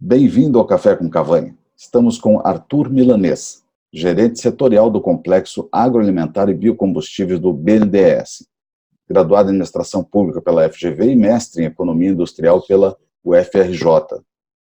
Bem-vindo ao Café com Cavanha. Estamos com Arthur Milanês, gerente setorial do Complexo Agroalimentar e Biocombustíveis do BNDES, graduado em Administração Pública pela FGV e mestre em Economia Industrial pela UFRJ.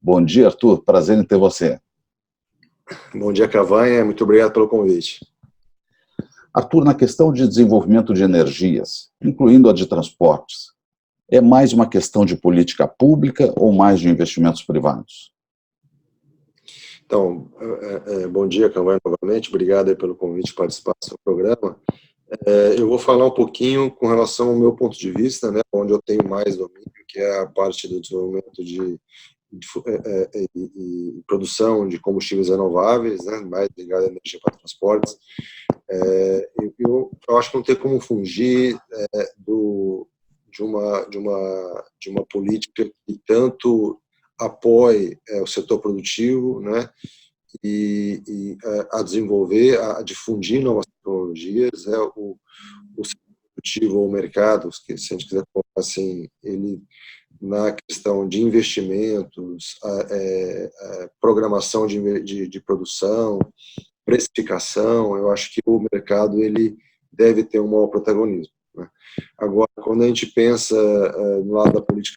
Bom dia, Arthur. Prazer em ter você. Bom dia, Cavanha. Muito obrigado pelo convite. Arthur, na questão de desenvolvimento de energias, incluindo a de transportes, é mais uma questão de política pública ou mais de investimentos privados? Então, bom dia, Cavanha, novamente. Obrigado aí pelo convite para participar do seu programa. Eu vou falar um pouquinho com relação ao meu ponto de vista, né, onde eu tenho mais domínio, que é a parte do desenvolvimento de produção de combustíveis renováveis, né, mais ligado à energia para transportes. Eu acho que não tem como fugir de uma política que tanto apoie o setor produtivo, né, a desenvolver, a difundir novas tecnologias, o setor produtivo ou o mercado, se a gente quiser colocar assim, ele na questão de investimentos, programação de produção, precificação, eu acho que o mercado ele deve ter um maior protagonismo, né? Agora, quando a gente pensa no lado da política,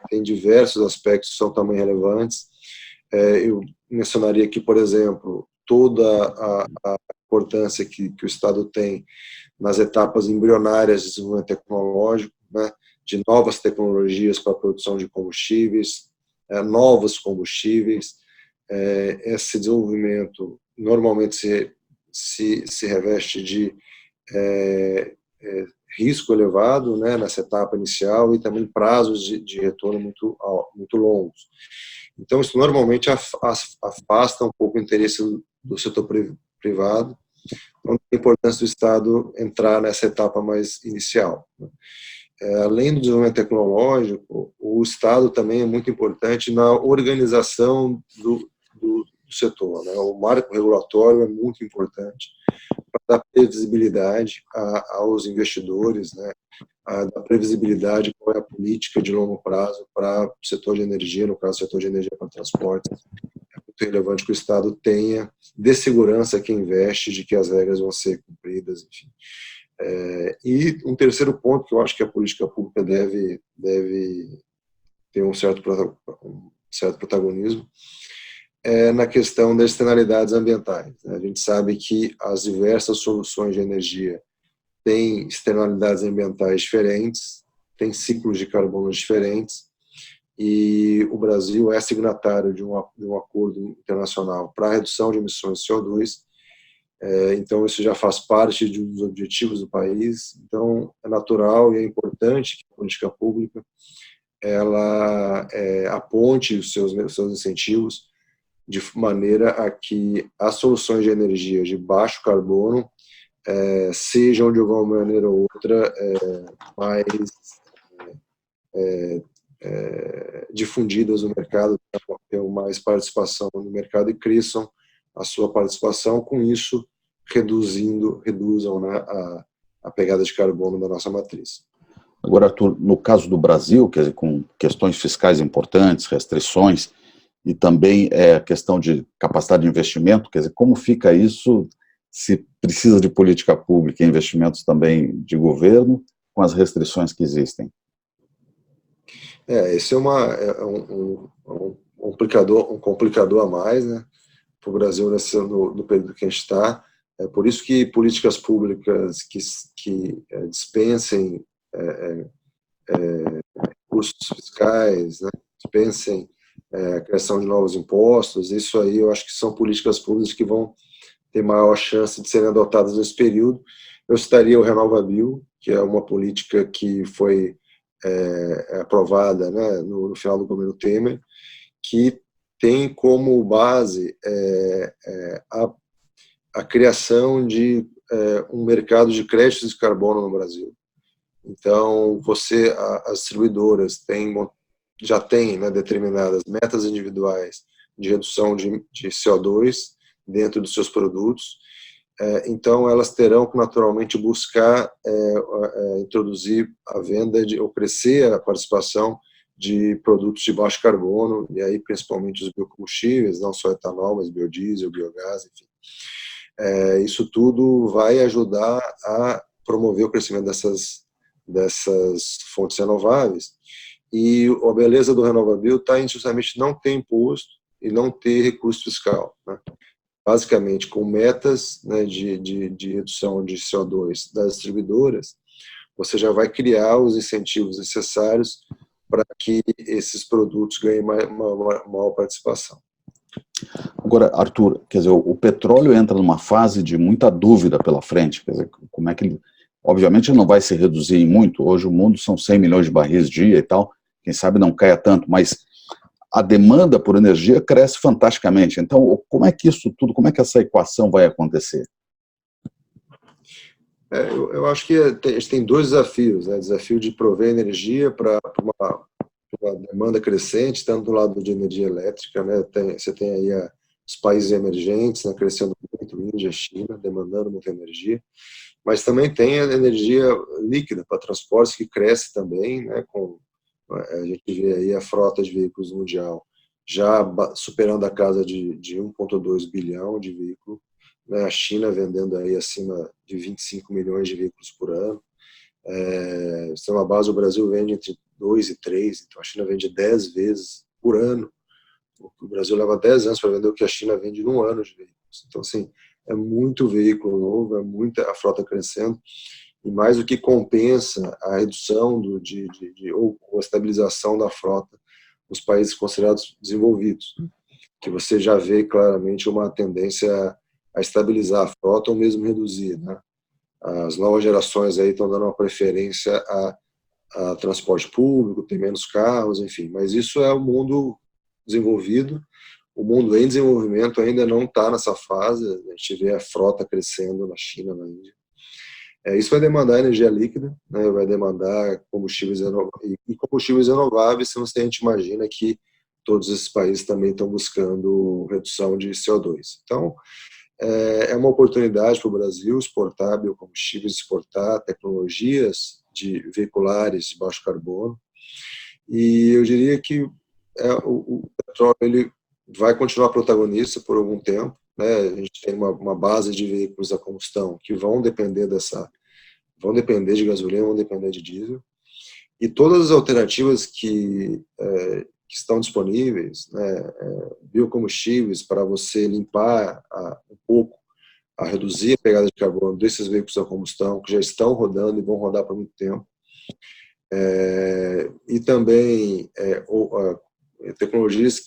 tem diversos aspectos que são também relevantes. Eu mencionaria aqui, por exemplo, toda a importância que o Estado tem nas etapas embrionárias de desenvolvimento tecnológico, né, de novas tecnologias para a produção de combustíveis, novos combustíveis. Esse desenvolvimento normalmente se reveste de risco elevado, né, nessa etapa inicial, e também prazos de retorno muito longos. Então, isso normalmente afasta um pouco o interesse do setor privado, então a importância do Estado entrar nessa etapa mais inicial. Além do desenvolvimento tecnológico, o Estado também é muito importante na organização do setor, né? O marco regulatório é muito importante para dar previsibilidade aos investidores, né? Dar previsibilidade qual é a política de longo prazo para o setor de energia, no caso, o setor de energia para transporte. É muito relevante que o Estado tenha, dê segurança a quem investe, de que as regras vão ser cumpridas, enfim. E um terceiro ponto que eu acho que a política pública deve ter um certo protagonismo é na questão das externalidades ambientais. A gente sabe que as diversas soluções de energia têm externalidades ambientais diferentes, têm ciclos de carbono diferentes, e o Brasil é signatário de um acordo internacional para a redução de emissões de CO2, então isso já faz parte dos objetivos do país. Então é natural e é importante que a política pública ela aponte os seus incentivos de maneira a que as soluções de energia de baixo carbono sejam de alguma maneira ou outra mais difundidas no mercado, tenham mais participação no mercado e cresçam a sua participação, com isso reduzam, né, a pegada de carbono da nossa matriz. Agora, Arthur, no caso do Brasil, quer dizer, com questões fiscais importantes, restrições, e também a questão de capacidade de investimento, quer dizer, como fica isso, se precisa de política pública e investimentos também de governo, com as restrições que existem? Esse é um complicador a mais, né, para o Brasil no período que a gente está. É por isso que políticas públicas que dispensem custos fiscais, né, dispensem a criação de novos impostos, isso aí eu acho que são políticas públicas que vão ter maior chance de serem adotadas nesse período. Eu citaria o RenovaBio, que é uma política que foi aprovada, né, no final do governo Temer, que tem como base a criação de um mercado de créditos de carbono no Brasil. Então, as distribuidoras já têm, né, determinadas metas individuais de redução de CO2 dentro dos seus produtos. Então, elas terão que naturalmente buscar introduzir a venda ou crescer a participação de produtos de baixo carbono, e aí principalmente os biocombustíveis, não só etanol, mas biodiesel, biogás, enfim. Isso tudo vai ajudar a promover o crescimento dessas fontes renováveis. E a beleza do RenovaBio está em justamente não ter imposto e não ter recurso fiscal, né? Basicamente, com metas, né, de redução de CO2 das distribuidoras, você já vai criar os incentivos necessários para que esses produtos ganhem maior participação. Agora, Arthur, quer dizer, o petróleo entra numa fase de muita dúvida pela frente, quer dizer, como é que ele... Obviamente não vai se reduzir em muito, hoje o mundo são 100 milhões de barris dia e tal, quem sabe não caia tanto, mas a demanda por energia cresce fantasticamente. Então, como é que isso tudo, como é que essa equação vai acontecer? Eu acho que a gente tem dois desafios, né? Desafio de prover energia para uma demanda crescente, tanto do lado de energia elétrica, né? Você tem aí os países emergentes, né, crescendo muito, Índia, China, demandando muita energia, mas também tem a energia líquida para transportes que cresce também, né? A gente vê aí a frota de veículos mundial já superando a casa de 1,2 bilhão de veículos, né? A China vendendo aí acima de 25 milhões de veículos por ano. Isso é uma base, o Brasil vende entre 2 e 3, então a China vende 10 vezes por ano. O Brasil leva 10 anos para vender o que a China vende num ano de veículos. Então, assim, é muito veículo novo, é muita a frota crescendo, e mais do que compensa a redução ou a estabilização da frota nos países considerados desenvolvidos, que você já vê claramente uma tendência a estabilizar a frota ou mesmo reduzir, né? As novas gerações aí estão dando uma preferência a transporte público, tem menos carros, enfim, mas isso é o mundo desenvolvido. O mundo em desenvolvimento ainda não está nessa fase, a gente vê a frota crescendo na China, na Índia. Isso vai demandar energia líquida, né, vai demandar combustíveis renováveis, e combustíveis renováveis, se a gente imagina que todos esses países também estão buscando redução de CO2. Então, é uma oportunidade para o Brasil exportar biocombustíveis, exportar tecnologias de veiculares de baixo carbono, e eu diria que o petróleo ele vai continuar protagonista por algum tempo, né? A gente tem uma base de veículos a combustão que vão depender de gasolina, vão depender de diesel, e todas as alternativas que estão disponíveis, né, biocombustíveis para você limpar um pouco, a reduzir a pegada de carbono desses veículos a combustão que já estão rodando e vão rodar por muito tempo, e também tecnologias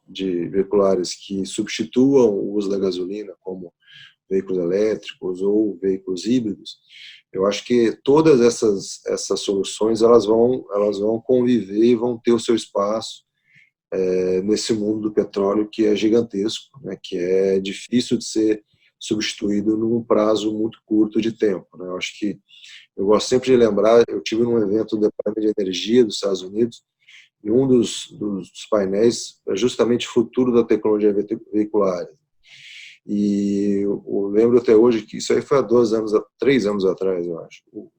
de veiculares que substituam o uso da gasolina, como veículos elétricos ou veículos híbridos. Eu acho que todas essas soluções elas vão conviver e vão ter o seu espaço nesse mundo do petróleo que é gigantesco, né, que é difícil de ser substituído num prazo muito curto de tempo, né? Eu acho que eu gosto sempre de lembrar, eu tive num evento do Departamento de Energia dos Estados Unidos, e um dos painéis é justamente o futuro da tecnologia veicular. E eu lembro até hoje que isso aí foi há 3 anos atrás, eu acho. O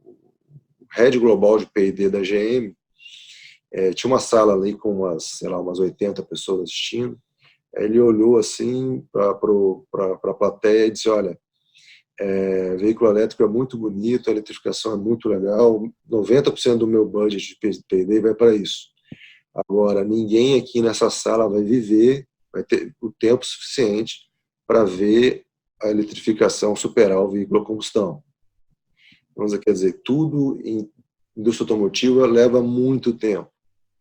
Head Global de P&D da GM tinha uma sala ali com umas 80 pessoas assistindo. Ele olhou assim para a plateia e disse: olha, veículo elétrico é muito bonito, a eletrificação é muito legal, 90% do meu budget de P&D vai para isso. Agora, ninguém aqui nessa sala vai ter o tempo suficiente para ver a eletrificação superar o veículo a combustão. Então, quer dizer, tudo em indústria automotiva leva muito tempo,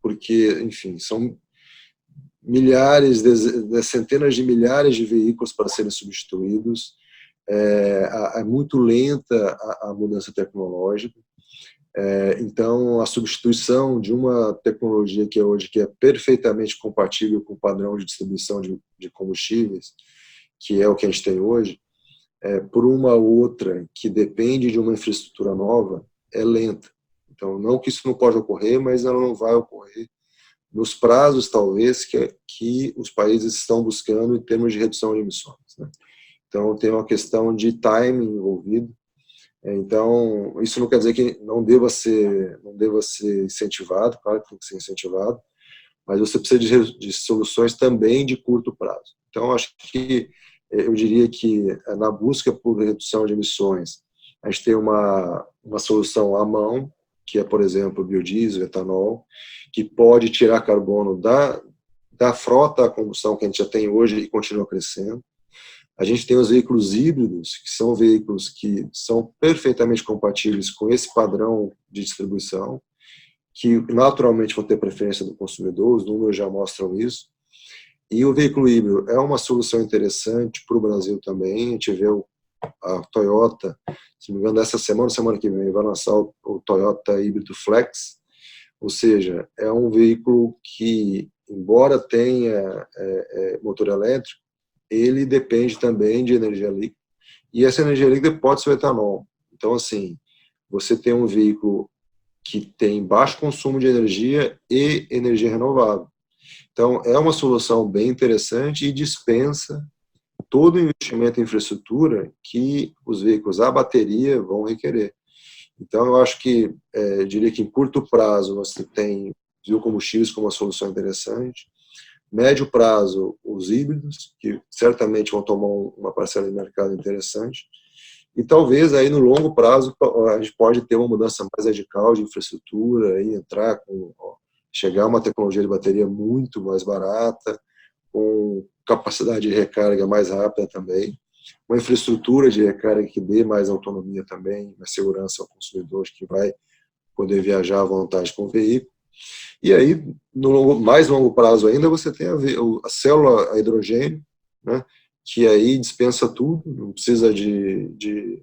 porque, enfim, são centenas de milhares de veículos para serem substituídos, é muito lenta a mudança tecnológica. Então, a substituição de uma tecnologia que é perfeitamente compatível com o padrão de distribuição de combustíveis, que é o que a gente tem hoje, por uma outra que depende de uma infraestrutura nova, é lenta. Então, não que isso não pode ocorrer, mas ela não vai ocorrer nos prazos, talvez, que os países estão buscando em termos de redução de emissões, né? Então, tem uma questão de timing envolvido. Então, isso não quer dizer que não deva ser incentivado, claro que tem que ser incentivado, mas você precisa de soluções também de curto prazo. Então, acho que eu diria que na busca por redução de emissões, a gente tem uma solução à mão, que é, por exemplo, o biodiesel, etanol, que pode tirar carbono da frota a combustão que a gente já tem hoje e continua crescendo. A gente tem os veículos híbridos, que são veículos que são perfeitamente compatíveis com esse padrão de distribuição, que naturalmente vão ter preferência do consumidor, os números já mostram isso. E o veículo híbrido é uma solução interessante para o Brasil também. A gente vê a Toyota, se não me engano, essa semana que vem, vai lançar o Toyota Híbrido Flex, ou seja, é um veículo que, embora tenha motor elétrico, ele depende também de energia líquida, e essa energia líquida pode ser o etanol. Então, assim, você tem um veículo que tem baixo consumo de energia e energia renovável. Então, é uma solução bem interessante e dispensa todo o investimento em infraestrutura que os veículos à bateria vão requerer. Então, eu acho que, diria que em curto prazo, você tem biocombustíveis como uma solução interessante. Médio prazo, os híbridos, que certamente vão tomar uma parcela de mercado interessante. E talvez aí no longo prazo a gente pode ter uma mudança mais radical de infraestrutura, e chegar a uma tecnologia de bateria muito mais barata, com capacidade de recarga mais rápida também, uma infraestrutura de recarga que dê mais autonomia também, mais segurança ao consumidor que vai poder viajar à vontade com o veículo. E aí, no mais longo prazo ainda, você tem a célula a hidrogênio, né, que aí dispensa tudo, não precisa de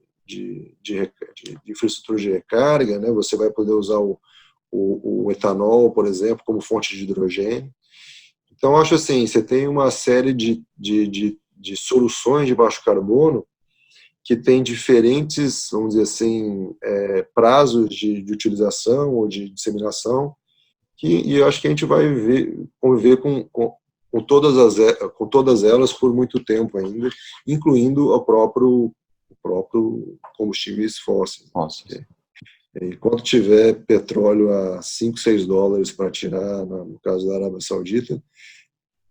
infraestrutura de recarga, né, você vai poder usar o etanol, por exemplo, como fonte de hidrogênio. Então, acho assim, você tem uma série de soluções de baixo carbono que tem diferentes, vamos dizer assim, prazos de utilização ou de disseminação, e eu acho que a gente vai conviver com todas elas por muito tempo ainda, incluindo o próprio combustíveis fósseis. Nossa. Enquanto tiver petróleo a 5, 6 dólares para tirar, no caso da Arábia Saudita,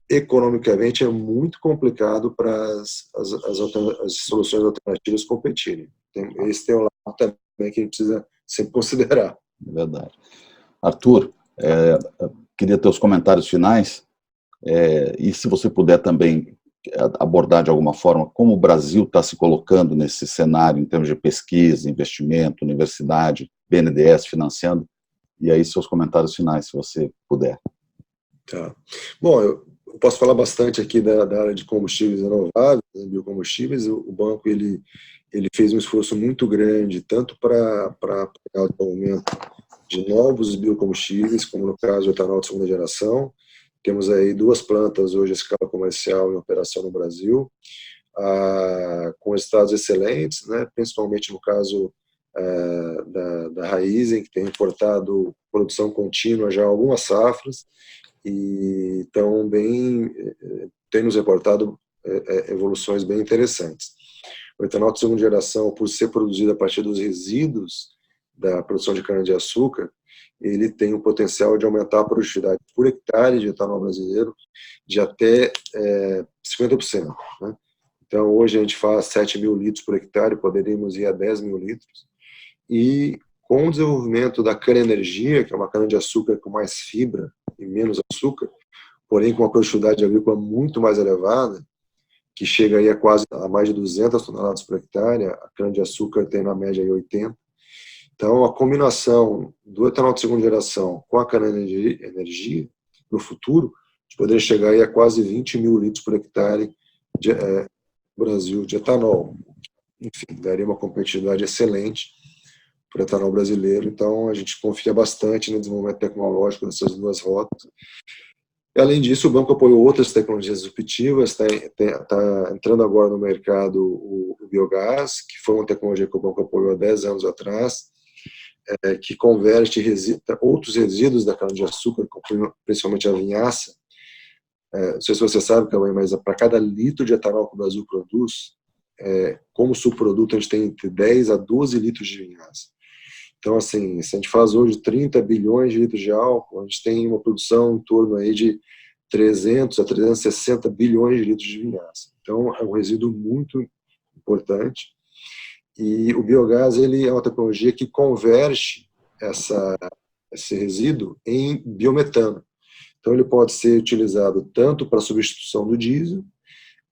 economicamente é muito complicado para as soluções alternativas competirem. Esse tem um lado também que a gente precisa sempre considerar. É verdade. Arthur, queria ter os comentários finais, e se você puder também abordar de alguma forma como o Brasil está se colocando nesse cenário em termos de pesquisa, investimento, universidade, BNDES financiando, e aí seus comentários finais, se você puder. Tá. Bom, eu posso falar bastante aqui da área de combustíveis renováveis, né, biocombustíveis. O banco ele fez um esforço muito grande, tanto para apoiar o desenvolvimento de novos biocombustíveis, como no caso o etanol de segunda geração. Temos aí 2 plantas hoje a escala comercial em operação no Brasil, com resultados excelentes, né, principalmente no caso da Raízen, que tem importado produção contínua já há algumas safras, e tem nos reportado evoluções bem interessantes. O etanol de segunda geração, por ser produzido a partir dos resíduos da produção de cana-de-açúcar, ele tem o potencial de aumentar a produtividade por hectare de etanol brasileiro de até 50%. Né? Então, hoje a gente faz 7 mil litros por hectare, poderíamos ir a 10 mil litros. E com o desenvolvimento da cana-energia, que é uma cana-de-açúcar com mais fibra e menos açúcar, porém com uma produtividade agrícola muito mais elevada, que chega aí a mais de 200 toneladas por hectare, a cana-de-açúcar tem na média aí 80. Então, a combinação do etanol de segunda geração com a cana-energia, no futuro, poderia chegar aí a quase 20 mil litros por hectare no Brasil de etanol. Enfim, daria uma competitividade excelente para o etanol brasileiro. Então, a gente confia bastante no desenvolvimento tecnológico dessas 2 rotas. E, além disso, o banco apoiou outras tecnologias disruptivas, está entrando agora no mercado o biogás, que foi uma tecnologia que o banco apoiou há 10 anos atrás, que converte outros resíduos da cana-de-açúcar, principalmente a vinhaça. Não sei se você sabe, Cauê, mas para cada litro de etanol que o Brasil produz, como subproduto, a gente tem entre 10 a 12 litros de vinhaça. Então, assim, se a gente faz hoje 30 bilhões de litros de álcool, a gente tem uma produção em torno aí de 300 a 360 bilhões de litros de vinhaça. Então, é um resíduo muito importante. E o biogás, ele é uma tecnologia que converte esse resíduo em biometano. Então, ele pode ser utilizado tanto para substituição do diesel,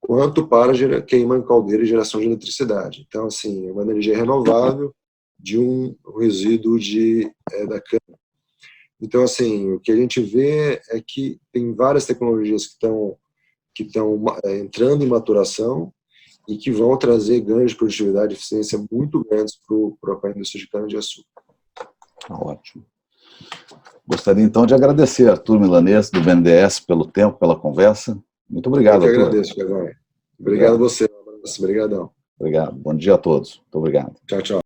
quanto para queima em caldeira e geração de eletricidade. Então, assim, é uma energia renovável de um resíduo da cana. Então, assim, o que a gente vê é que tem várias tecnologias que estão entrando em maturação e que vão trazer ganhos de produtividade e eficiência muito grandes para a indústria de cana-de-açúcar. Ótimo. Gostaria, então, de agradecer a Arthur Milanês, do BNDES, pelo tempo, pela conversa. Muito obrigado, Eu que Arthur. agradeço, Pegão. Obrigado a você. Um abraço. Obrigadão. Obrigado. Bom dia a todos. Muito obrigado. Tchau, tchau.